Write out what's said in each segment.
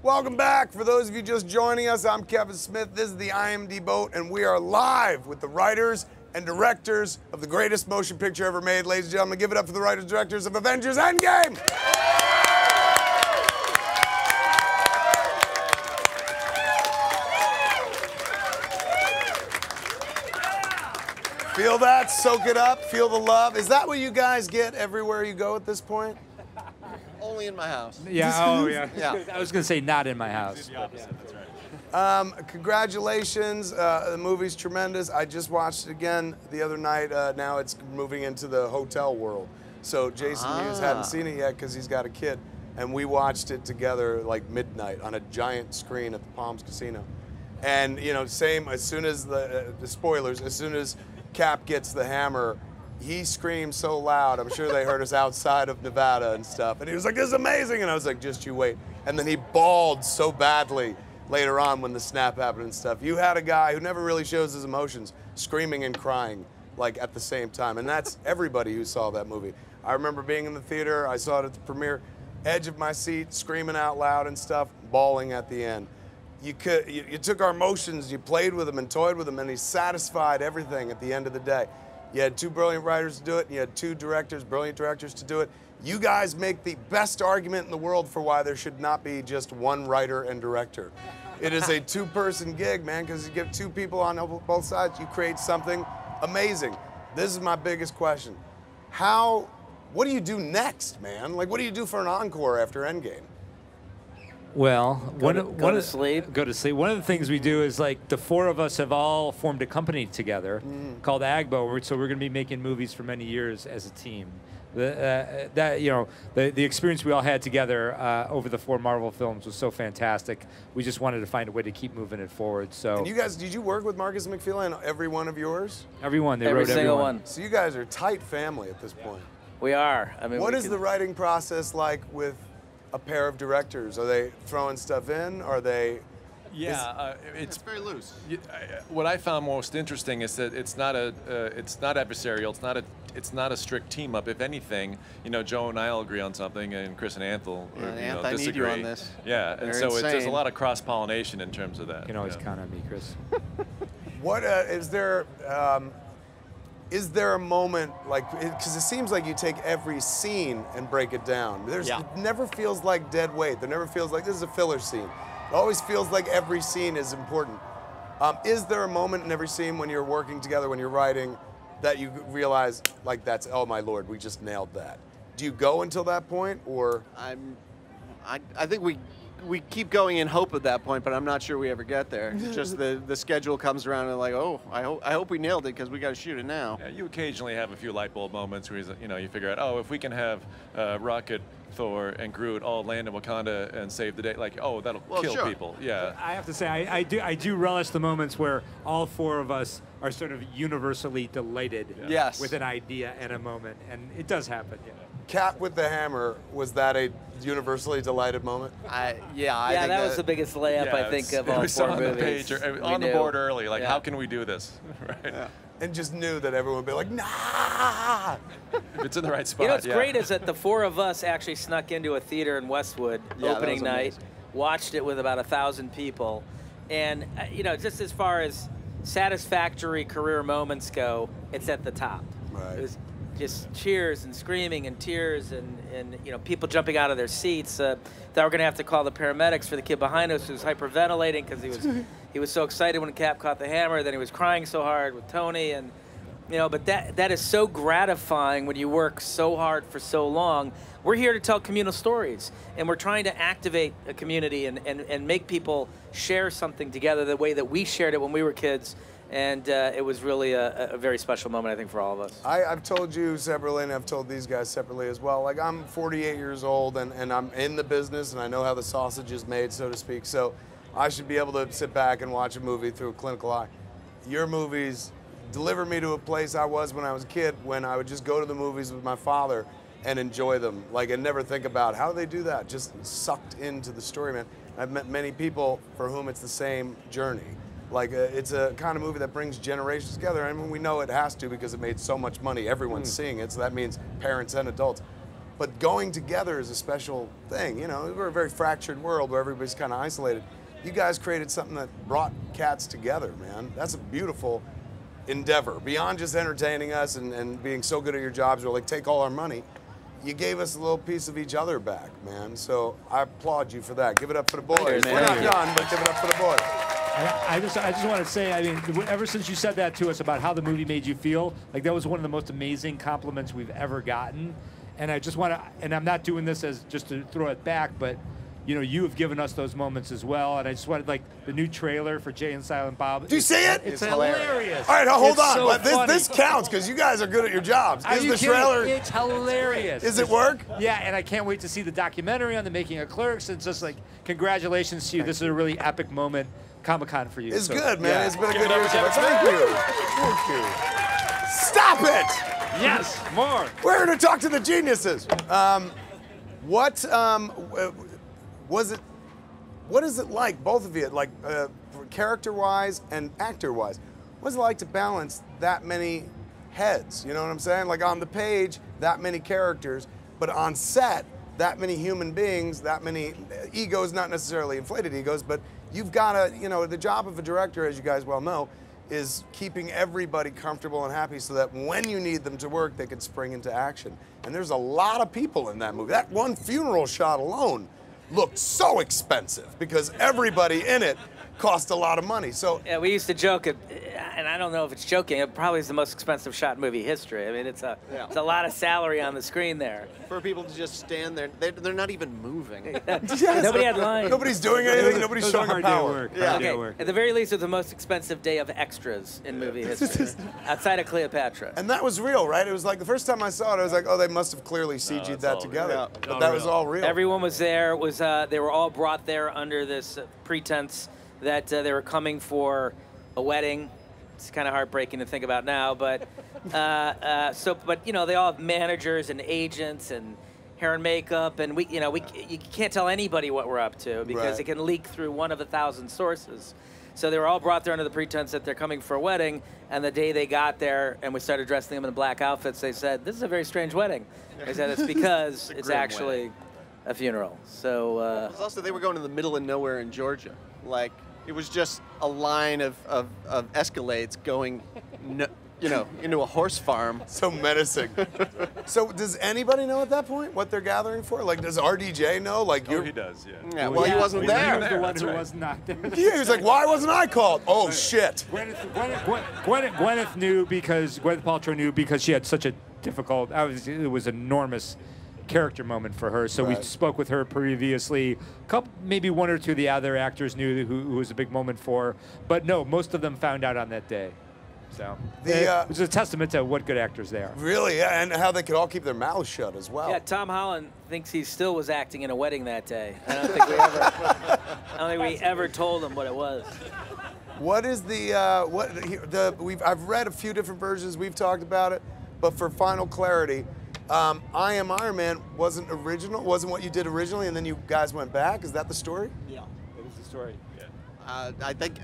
Welcome back. For those of you just joining us, I'm Kevin Smith. This is the IMDb boat, and we are live with the writers and directors of the greatest motion picture ever made. Ladies and gentlemen, give it up for the writers and directors of Avengers Endgame. Feel that, soak it up, feel the love. Is that what you guys get everywhere you go at this point? Only in my house. Yeah, oh yeah. Yeah. I was going to say not in my house. The opposite, that's right. Congratulations, the movie's tremendous. I just watched it again the other night. Now it's moving into the hotel world. So Jason Mewes hadn't seen it yet because he's got a kid. And we watched it together like midnight on a giant screen at the Palms Casino. And you know, same, as soon as the spoilers, as soon as Cap gets the hammer, he screamed so loud, I'm sure they heard us outside of Nevada and stuff. And he was like, this is amazing. And I was like, just you wait. And then he bawled so badly later on when the snap happened and stuff. You had a guy who never really shows his emotions screaming and crying like at the same time. And that's everybody who saw that movie. I remember being in the theater, I saw it at the premiere, edge of my seat, screaming out loud and stuff, bawling at the end. You took our emotions, you played with them and toyed with them, and he satisfied everything at the end of the day. You had two brilliant writers to do it, and you had two directors, brilliant directors to do it. You guys make the best argument in the world for why there should not be just one writer and director. It is a two-person gig, man, because you get two people on both sides, you create something amazing. This is my biggest question. What do you do next, man? Like, what do you do for an encore after Endgame? Well, go to sleep. Go to sleep. One of the things we do is, like, the four of us have all formed a company together called Agbo. So we're going to be making movies for many years as a team. The experience we all had together over the 4 Marvel films was so fantastic. We just wanted to find a way to keep moving it forward. So. And you guys, did you work with Markus and McFeely on every one of yours? Everyone. They every wrote single everyone. one. So you guys are a tight family at this point. We are. I mean, what is the writing process like with a pair of directors? Are they throwing stuff in? Are they? Yeah, it's very loose. What I found most interesting is that it's not adversarial. It's not a strict team up. If anything, you know, Joe and I'll agree on something, and Chris and Anthel I disagree. Need you on this. Yeah, and so there's a lot of cross pollination in terms of that. You can always count on me, Chris. What is there? Is there a moment, like, because it seems like you take every scene and break it down. It never feels like dead weight. There never feels like this is a filler scene. It always feels like every scene is important. Is there a moment in every scene when you're working together, when you're writing, that you realize, like, that's, oh my Lord, we just nailed that? Do you go until that point, or? I think we keep going in hope at that point, but I'm not sure we ever get there. Just the schedule comes around and like, oh, I hope we nailed it because we got to shoot it now. Yeah, you occasionally have a few light bulb moments where you figure out, oh, if we can have Rocket, Thor, and Groot all land in Wakanda and save the day, like, oh, that'll kill people. Yeah. I have to say, I do relish the moments where all 4 of us are sort of universally delighted with an idea and a moment, and it does happen. Yeah. Cap with the hammer, was that a universally delighted moment? I think that was the biggest layup, I think, of all 4 movies. On the board early, like, how can we do this? Right. Yeah. And just knew that everyone would be like, nah! If it's in the right spot. You know what's great is that the 4 of us actually snuck into a theater in Westwood opening night, watched it with about 1,000 people, and just as far as satisfactory career moments go, it's at the top. Right. It was just cheers and screaming and tears and people jumping out of their seats. Thought we were going to have to call the paramedics for the kid behind us who was hyperventilating because he was so excited when Cap caught the hammer. Then he was crying so hard with Tony, and but that is so gratifying when you work so hard for so long. We're here to tell communal stories, and we're trying to activate a community and make people share something together the way that we shared it when we were kids. And it was really a very special moment, I think, for all of us. I've told you separately, and I've told these guys separately as well. Like, I'm 48 years old, and I'm in the business, and I know how the sausage is made, so to speak. So I should be able to sit back and watch a movie through a clinical eye. Your movies deliver me to a place I was when I was a kid, when I would just go to the movies with my father and enjoy them, like, and never think about how do they do that. Just sucked into the story, man. I've met many people for whom it's the same journey. Like, it's a kind of movie that brings generations together. I mean, we know it has to because it made so much money. Everyone's seeing it, so that means parents and adults. But going together is a special thing. You know, we're a very fractured world where everybody's kind of isolated. You guys created something that brought cats together, man. That's a beautiful endeavor. Beyond just entertaining us and being so good at your jobs, or like take all our money, you gave us a little piece of each other back, man. So I applaud you for that. Give it up for the boys. We're not done, but give it up for the boys. I just want to say, I mean, ever since you said that to us about how the movie made you feel, like that was one of the most amazing compliments we've ever gotten. And I just want to, and I'm not doing this as just to throw it back, but you know, you have given us those moments as well. And I just wanted, like, the new trailer for Jay and Silent Bob. Do you see it? It's hilarious. All right, now hold on. So But this counts because you guys are good at your jobs. Are Is you the kidding? trailer? It's hilarious. Does it work? Yeah, and I can't wait to see the documentary on the making of Clerks. It's just like, congratulations to you. This is a really epic moment, Comic-Con for you. It's So, good, man. yeah. It's been a good year. Thank you. Thank you. Stop it! Yes, more. We're here to talk to the geniuses. What is it like, both of you, like character-wise and actor-wise? What's it like to balance that many heads? You know what I'm saying? Like on the page, that many characters, but on set, that many human beings, that many egos, not necessarily inflated egos, but you've got to, you know, the job of a director, as you guys well know, is keeping everybody comfortable and happy so that when you need them to work, they can spring into action. And there's a lot of people in that movie. That one funeral shot alone looked so expensive because everybody in it cost a lot of money. So yeah, we used to joke, and I don't know if it's joking, it probably is the most expensive shot in movie history. I mean, it's a lot of salary on the screen there. For people to just stand there, they're not even moving. yes, Nobody had lines. Nobody's doing anything. Nobody's showing a power. Yeah. Okay, at the very least, it was the most expensive day of extras in movie history, outside of Cleopatra. And that was real, right? It was like the first time I saw it, I was like, oh, they must have clearly CG'd that together. real. But that was all real. Everyone was there. They were all brought there under this pretense that they were coming for a wedding. It's kind of heartbreaking to think about now, but but you know, they all have managers and agents and hair and makeup, and you can't tell anybody what we're up to because it can leak through one of 1,000 sources. So they were all brought there under the pretense that they're coming for a wedding, and the day they got there and we started dressing them in black outfits, they said, "This is a very strange wedding." They said it's because it's actually a funeral. So Also, they were going in the middle of nowhere in Georgia. Like, it was just a line of Escalades going, into a horse farm. So menacing. So does anybody know at that point what they're gathering for? Like, does RDJ know? Like, Oh, he does, yeah. Yeah, well, he wasn't He there. was the one That's who right. was not there. Yeah, he was like, why wasn't I called? Oh, shit. Gwyneth knew because Gwyneth Paltrow knew because she had such a difficult. It was enormous character moment for her. So we spoke with her previously. Maybe one or two of the other actors knew who was a big moment for her. But no, most of them found out on that day. So it was a testament to what good actors they are. Really, yeah, and how they could all keep their mouths shut as well. yeah, Tom Holland thinks he still was acting in a wedding that day. I don't think we ever told him what it was. What is I've read a few different versions. We've talked about it, but for final clarity, I Am Iron Man wasn't what you did originally, and then you guys went back. Is that the story? Yeah, that was the story. Yeah. I think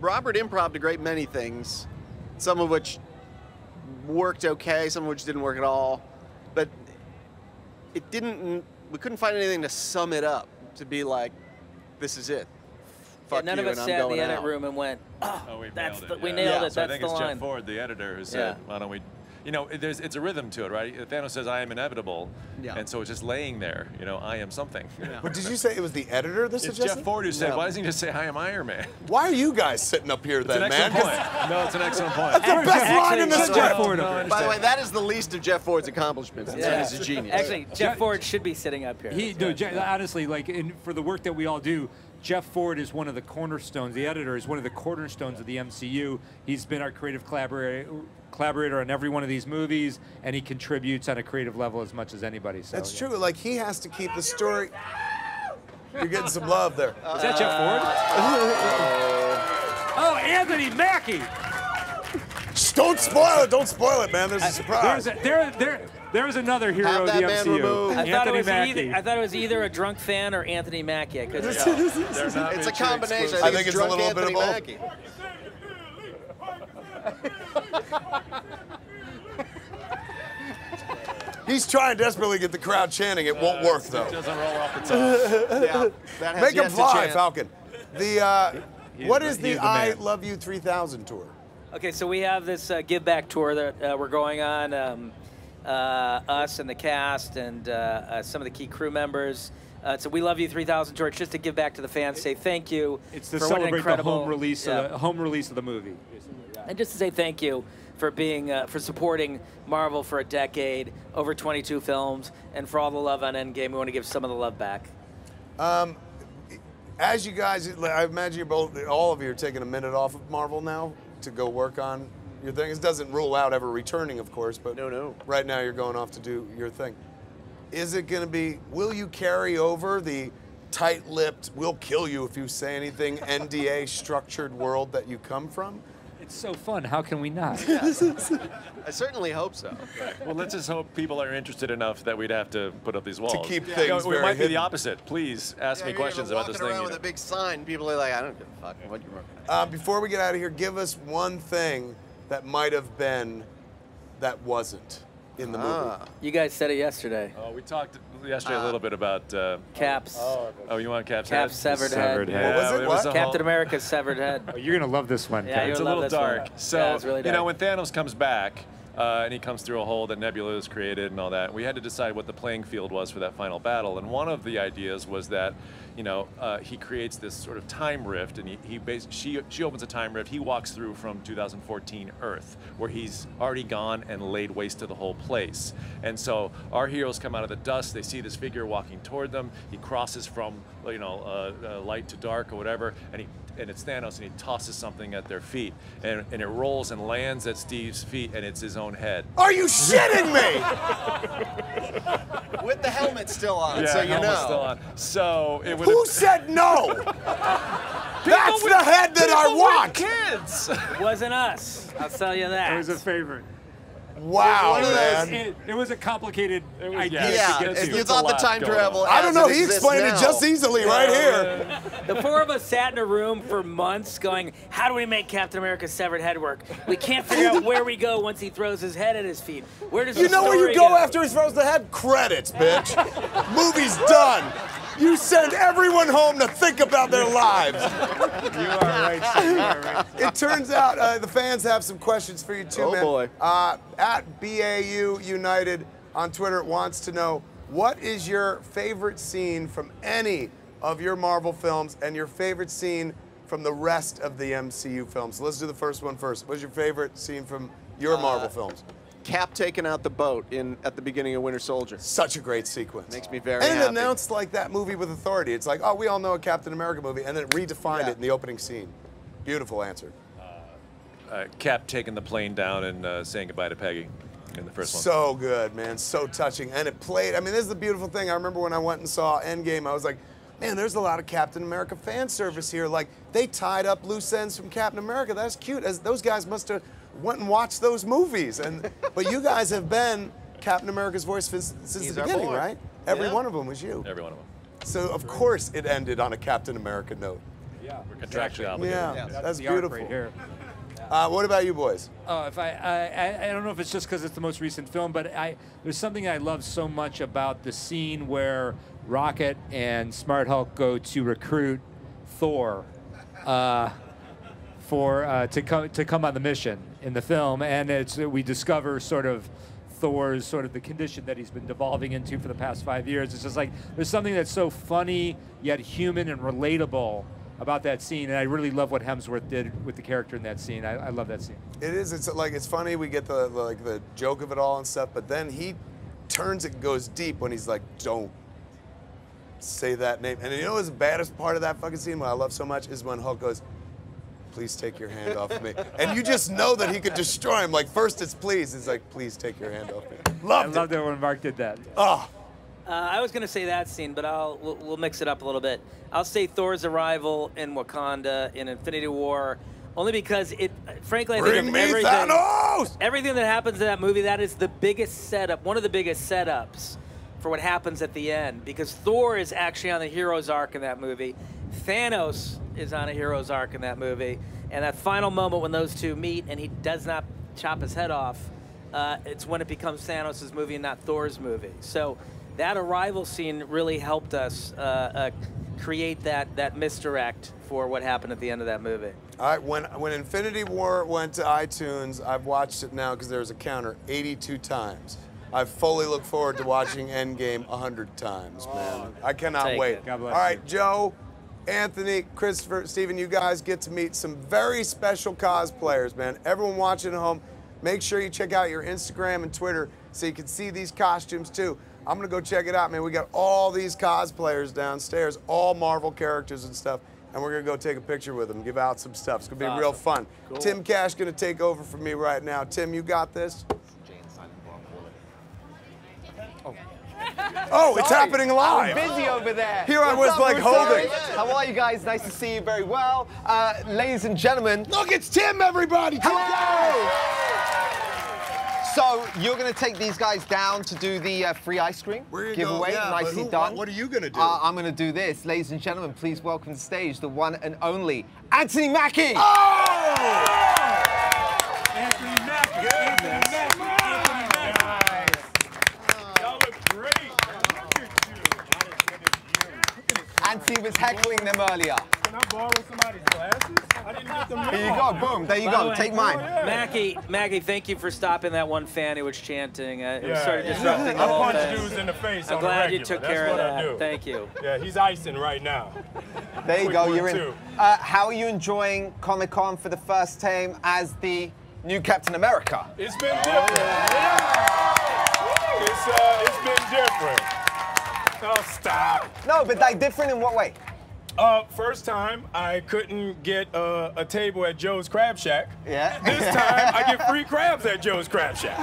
Robert improv'd a great many things, some of which worked okay, some of which didn't work at all, but we couldn't find anything to sum it up to be like, this is it. Fuck none you, of us and I'm sat in going the edit out. room and went, We that's nailed it. we yeah. nailed it. So I That's think the it's line. Jeff Ford, the editor, who said, why don't we, there's a rhythm to it, right? Thanos says, I am inevitable. Yeah. And so it's just laying there, I am something. But did you say it was the editor that It's suggested? Jeff Ford who said, No. why doesn't he just say, I am Iron Man? Why are you guys sitting up here It's an then, excellent man? point. No, it's an excellent point. That's the best line in the Jeff script. Ford up No, I here. By the way, understand. that is the least of Jeff Ford's accomplishments. Yeah. He's a genius. Actually, Jeff Ford should be sitting up here. Honestly, for the work that we all do, Jeff Ford is one of the cornerstones. The editor is one of the cornerstones of the MCU. He's been our creative collaborator on every one of these movies, and he contributes on a creative level as much as anybody. So, That's true. Like, he has to keep the story. You're getting some love there. Is that Jeff Ford? Oh, Anthony Mackie. Shh, don't spoil it. Don't spoil it, man. There's a surprise. There's another hero Have of the that man MCU. removed. I thought it was Mackie. either a drunk fan or Anthony Mackie. I couldn't tell. They're not It's a mutually combination. exclusive. I think it's it's a drunk little bit of Anthony both. Mackie. He's trying desperately to get the crowd chanting. It won't work, though. It doesn't roll off the tongue. Yeah, that has Make yet him to fly, chant. Falcon. What is the he's the I man. Love You 3000 tour? Okay, so we have this give back tour that we're going on. Us and the cast and some of the key crew members. So We Love You 3000 tour. It's just to give back to the fans, say thank you. It's to for what an celebrate the incredible home release, home release of the movie. and just to say thank you for being for supporting Marvel for a decade, over 22 films, and for all the love on Endgame. We want to give some of the love back. As you guys, I imagine you're both, all of you are taking a minute off of Marvel now to go work on your thing. It doesn't rule out ever returning, of course, but No. right now you're going off to do your thing. Is it going to be, will you carry over the tight-lipped, we'll kill you if you say anything, NDA structured world that you come from? It's so fun. How can we not? I certainly hope so. Well, let's just hope people are interested enough that we'd have to put up these walls. keep You things know, very it might be the hidden. opposite. Please ask me you're questions about this walking thing. around you with know. a big sign. People are like, I don't give a fuck what you're working on. Before we get out of here, give us one thing that might have been that wasn't in the movie. You guys said it yesterday. Oh, we talked yesterday a little bit about. Caps. Oh, you want Cap's Cap's head? severed Severed head. head. What was it? it What? a Captain whole- America's severed head. Oh, you're gonna love this one. Yeah, Ken. you're It's a love little this one. dark. So, Yeah, it's really you know, dark. when Thanos comes back and he comes through a hole that Nebula has created and all that, we had to decide what the playing field was for that final battle. And one of the ideas was that, you know, he creates this sort of time rift, and she opens a time rift. He walks through from 2014 Earth, where he's already gone and laid waste to the whole place. And so our heroes come out of the dust. They see this figure walking toward them. He crosses from, you know, light to dark or whatever, and it's Thanos, and he tosses something at their feet, and it rolls and lands at Steve's feet, and it's his own head. Are you shitting me? With the helmet still on, Yeah, so you helmet's know. still on. So it would. Who said no? That's the head that I want. Kids. It wasn't us. I'll tell you that. It was a favorite. Wow, One of those- man. It was a complicated idea Yeah, to get if to. you thought the lot time going travel. on. I don't as know. it He exists explained it now- just easily right here. The four of us sat in a room for months going, how do we make Captain America's severed head work? We can't figure out where we go once he throws his head at his feet. Where does You the know where you story go after he throws the head? Credits, bitch. Movie's done. You send everyone home to think about their lives. You are right. Steve, you are right. It turns out the fans have some questions for you too, Oh, man. boy. At BAU United on Twitter wants to know, what is your favorite scene from any of your Marvel films and your favorite scene from the rest of the MCU films? So let's do the first one first. What's your favorite scene from your Marvel films? Cap taking out the boat at the beginning of Winter Soldier. Such a great sequence. Makes me very And it happy. announced like that movie with authority. It's like, oh, we all know a Captain America movie, and then it redefined Yeah. it in the opening scene. Beautiful answer. Cap taking the plane down and saying goodbye to Peggy in the first one. So good, man. So touching. And it played, I mean, this is the beautiful thing. I remember when I went and saw Endgame, I was like, man, there's a lot of Captain America fan service here. Like, they tied up loose ends from Captain America. That's cute. As those guys must have went and watched those movies. But you guys have been Captain America's voice since He's the our beginning, boy. right? Every Yeah. one of them was you. Every one of them. So, of course, it ended on a Captain America note. Yeah. We're contractually obligated. Yeah, that's the arc beautiful. right here. What about you boys? If I don't know if it's just because it's the most recent film, but there's something I love so much about the scene where Rocket and Smart Hulk go to recruit Thor to come on the mission in the film, and we discover sort of Thor's sort of the condition that he's been devolving into for the past 5 years. It's just like there's something that's so funny yet human and relatable about that scene, and I really love what Hemsworth did with the character in that scene. I love that scene. It is. It's like it's funny. We get the joke of it all and stuff, but then he turns it and goes deep when he's like, "Don't say that name." And you know what's the baddest part of that fucking scene? What I love so much is when Hulk goes, "Please take your hand off of me," and you just know that he could destroy him. Like first it's please, it's like please take your hand off me. I Loved loved it. it when Mark did that. Oh, I was going to say that scene, but we'll mix it up a little bit. I'll say Thor's arrival in Wakanda in Infinity War, only because frankly, I think bring of me everything. Thanos! Everything that happens in that movie, that is the biggest setup, one of the biggest setups for what happens at the end. Because Thor is actually on the hero's arc in that movie. Thanos is on a hero's arc in that movie. And that final moment when those two meet and he does not chop his head off, it's when it becomes Thanos' movie and not Thor's movie. So that arrival scene really helped us create that misdirect for what happened at the end of that movie. All right, when Infinity War went to iTunes, I've watched it now because there's a counter 82 times. I fully look forward to watching Endgame 100 times, man. I cannot wait. God bless All right, Joe, Anthony, Christopher, Steven, you guys get to meet some very special cosplayers, man. Everyone watching at home, make sure you check out your Instagram and Twitter so you can see these costumes too. I'm gonna go check it out, man. We got all these cosplayers downstairs, all Marvel characters and stuff, and we're gonna go take a picture with them, give out some stuff. It's gonna be real fun. Cool. Tim Cash gonna take over for me right now. Tim, you got this? Oh, it's happening live. I'm busy over there. Here I was like holding. How are you guys? Nice to see you very well. Ladies and gentlemen. Look, it's Tim, everybody. Hello. So you're going to take these guys down to do the free ice cream giveaway. Yeah, nicely done. What are you going to do? I'm going to do this. Ladies and gentlemen, please welcome to the stage the one and only Anthony Mackie. Oh! Anthony Mackie. Anthony Mackie. Anthony was heckling them earlier. Can I borrow somebody's glasses? I didn't get them. Here you go, boom, there you go, take mine. Mackie, thank you for stopping that one fan who was chanting. It was sort of disrupting the I whole punch thing. dudes in the face I'm on the glad regular. you took That's care of what I that. do. Thank you. Yeah, he's icing right now. There you Quick go, one, you're in. too. How are you enjoying Comic-Con for the first time as the new Captain America? It's been different. It's been different. Oh, stop. No, but like different in what way? First time, I couldn't get a table at Joe's Crab Shack. Yeah. This time, I get free crabs at Joe's Crab Shack.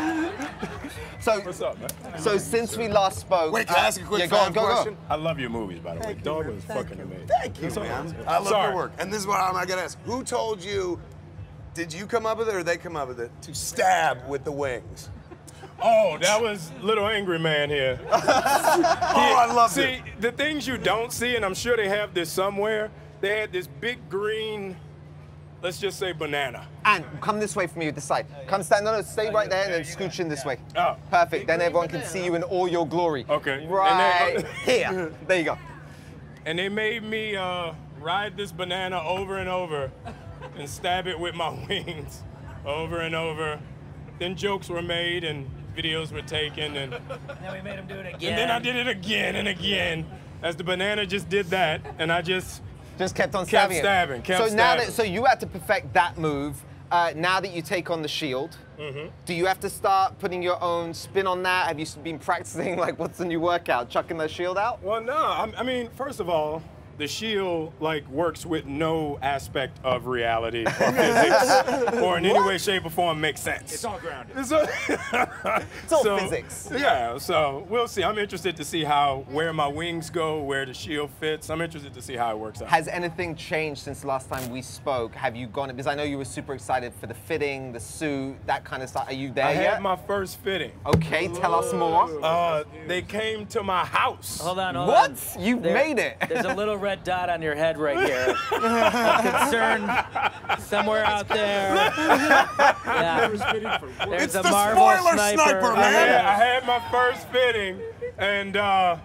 So, What's up, man? So since we last spoke... Wait, can I ask a quick go question? I love your movies, by the way. Dog was fucking amazing. Thank you, man. I love your work. And this is what I'm going to ask. Who told you, did you come up with it or they come up with it, to stab with the wings? Oh, that was Little Angry Man here. I love it. See, the things you don't see, and I'm sure they have this somewhere, they had this big green, let's just say banana. And come this way from you, this side. Come stand, no, stay right there and then scooch in this way. Oh. Perfect, then everyone can see you in all your glory. Okay. Right here. There you go. And they made me ride this banana over and over and stab it with my wings over and over. Then jokes were made and videos were taken, and then we made him do it again. And then I did it again and again, as the banana just did that, and I just kept on stabbing. So you had to perfect that move. Now that you take on the shield, do you have to start putting your own spin on that? Have you been practicing, like, what's the new workout, chucking the shield out? Well, no. I mean, first of all, the shield works with no aspect of reality or physics, or in any way, shape, or form makes sense. It's all grounded. It's all physics. Yeah, so we'll see. I'm interested to see where my wings go, where the shield fits. I'm interested to see how it works out. Has anything changed since the last time we spoke? Have you gone, because I know you were super excited for the fitting, the suit, that kind of stuff. Are you there yet? I had my first fitting. Okay, tell us more. They came to my house. Hold on. What? You've made it. There's a little red dot on your head right here. Concern somewhere out there. Yeah. There's It's a the Marvel spoiler sniper, man. I had my first fitting, and I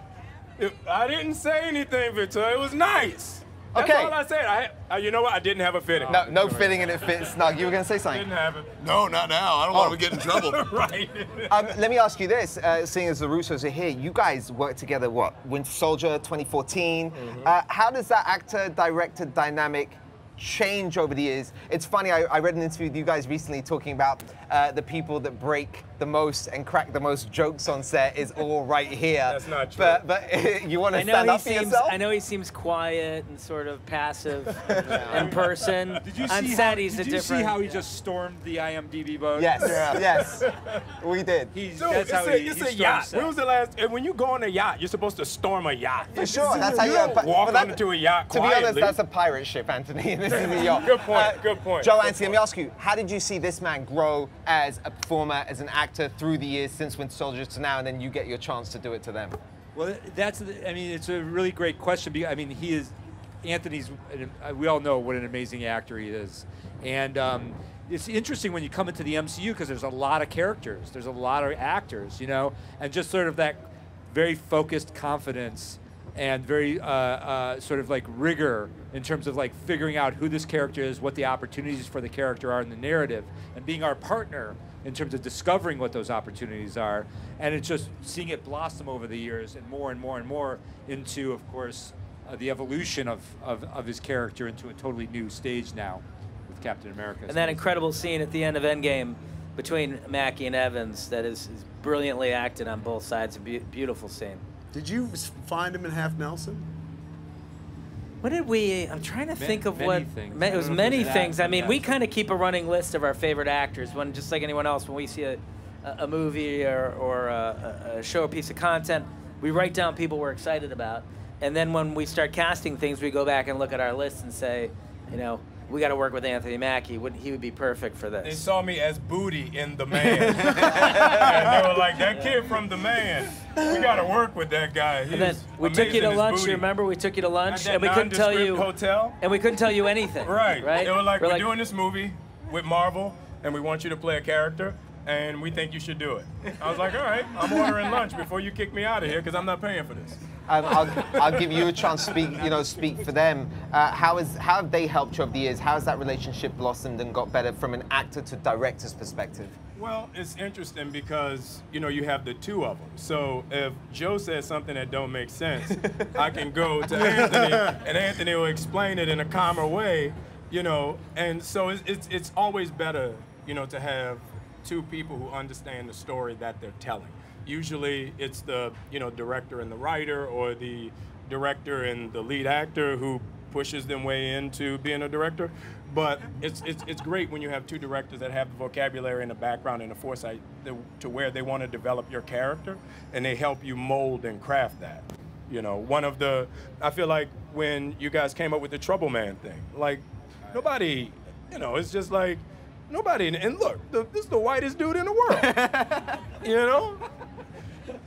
didn't say anything, Victor. It was nice. That's all I said. You know what? I didn't have a fitting. No fitting and it fits snug. You were going to say something? Didn't have it. No, not now. I don't want to get in trouble. Right. Let me ask you this. Seeing as the Russos are here, you guys worked together, Winter Soldier 2014. How does that actor-director dynamic change over the years? It's funny, I read an interview with you guys recently talking about the people that break the most and crack the most jokes on set is all right here. That's not true. But you want to stand up for yourself? I know he seems quiet and sort of passive in person. On set, he's a different. Did you see how he just stormed the IMDb boat? Yes, yes, we did. It's a yacht. When was the last? When you go on a yacht, you're supposed to storm a yacht. For sure, that's how you walk onto a yacht quietly. To be honest, that's a pirate ship, Anthony. This is a yacht. Good point. Good point. Joe, Anthony, let me ask you: how did you see this man grow as a performer, as an actor through the years since Winter Soldier to now, and then you get your chance to do it to them? Well, it's a really great question. Because, I mean, Anthony's, we all know what an amazing actor he is. And it's interesting when you come into the MCU because there's a lot of characters, there's a lot of actors, you know, and just sort of that very focused confidence and very sort of like rigor in terms of like figuring out who this character is, what the opportunities for the character are in the narrative, and being our partner in terms of discovering what those opportunities are. And it's just seeing it blossom over the years and more and more and more into, of course, the evolution of his character into a totally new stage now with Captain America. And that incredible scene at the end of Endgame between Mackie and Evans that is brilliantly acted on both sides. A beautiful scene. Did you find him in Half Nelson? What did we? I'm trying to think of what. Things. It was many things. I mean, we kind of keep a running list of our favorite actors. When, just like anyone else, when we see a movie or a show, a piece of content, we write down people we're excited about, and then when we start casting things, we go back and look at our list and say, you know, we got to work with Anthony Mackie. He would be perfect for this. They saw me as Booty in The Man. And they were like, that kid from The Man, we got to work with that guy. And then we took you to lunch. You remember we took you to lunch, and we couldn't tell you. Hotel. And we couldn't tell you anything. Right. Right. They were like, we're doing this movie with Marvel, and we want you to play a character, and we think you should do it. I was like, all right, I'm ordering lunch before you kick me out of here, because I'm not paying for this. I'll give you a chance to speak for them. How have they helped you over the years? How has that relationship blossomed and got better from an actor to director's perspective? Well, it's interesting because, you know, you have the two of them. So if Joe says something that don't make sense, I can go to Anthony, and Anthony will explain it in a calmer way, you know. And so it's always better, you know, to have two people who understand the story that they're telling. Usually it's the, you know, director and the writer, or the director and the lead actor who pushes them way into being a director. But it's great when you have two directors that have the vocabulary and the background and the foresight to where they want to develop your character, and they help you mold and craft that. You know, I feel like when you guys came up with the Trouble Man thing, like, nobody, you know, it's just like, nobody, and look, this is the whitest dude in the world, you know?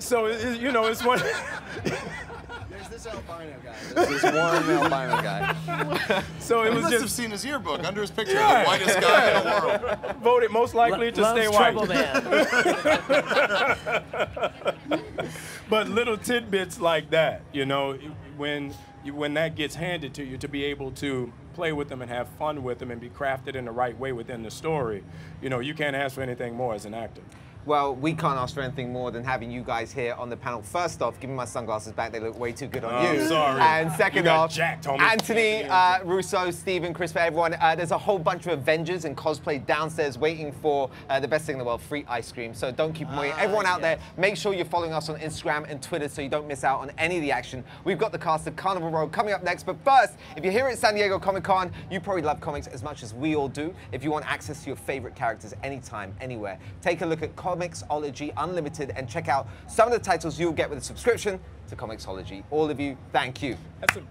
So, you know, it's one. There's this albino guy. There's this one albino guy. So it was must just have seen his yearbook under his picture, the whitest guy in the world. Voted most likely to stay white. Trouble Man. But little tidbits like that, you know, when that gets handed to you, to be able to play with them and have fun with them and be crafted in the right way within the story, you know, you can't ask for anything more as an actor. Well, we can't ask for anything more than having you guys here on the panel. First off, give me my sunglasses back. They look way too good on you. Sorry. And second off, jacked, homie. Anthony, Russo, Steven, Chris, for everyone. There's a whole bunch of Avengers and cosplay downstairs waiting for the best thing in the world, free ice cream. So don't keep them waiting. Everyone out there, make sure you're following us on Instagram and Twitter so you don't miss out on any of the action. We've got the cast of Carnival Row coming up next. But first, if you're here at San Diego Comic-Con, you probably love comics as much as we all do. If you want access to your favorite characters anytime, anywhere, take a look at Comixology Unlimited and check out some of the titles you'll get with a subscription to Comixology. All of you, thank you. That's a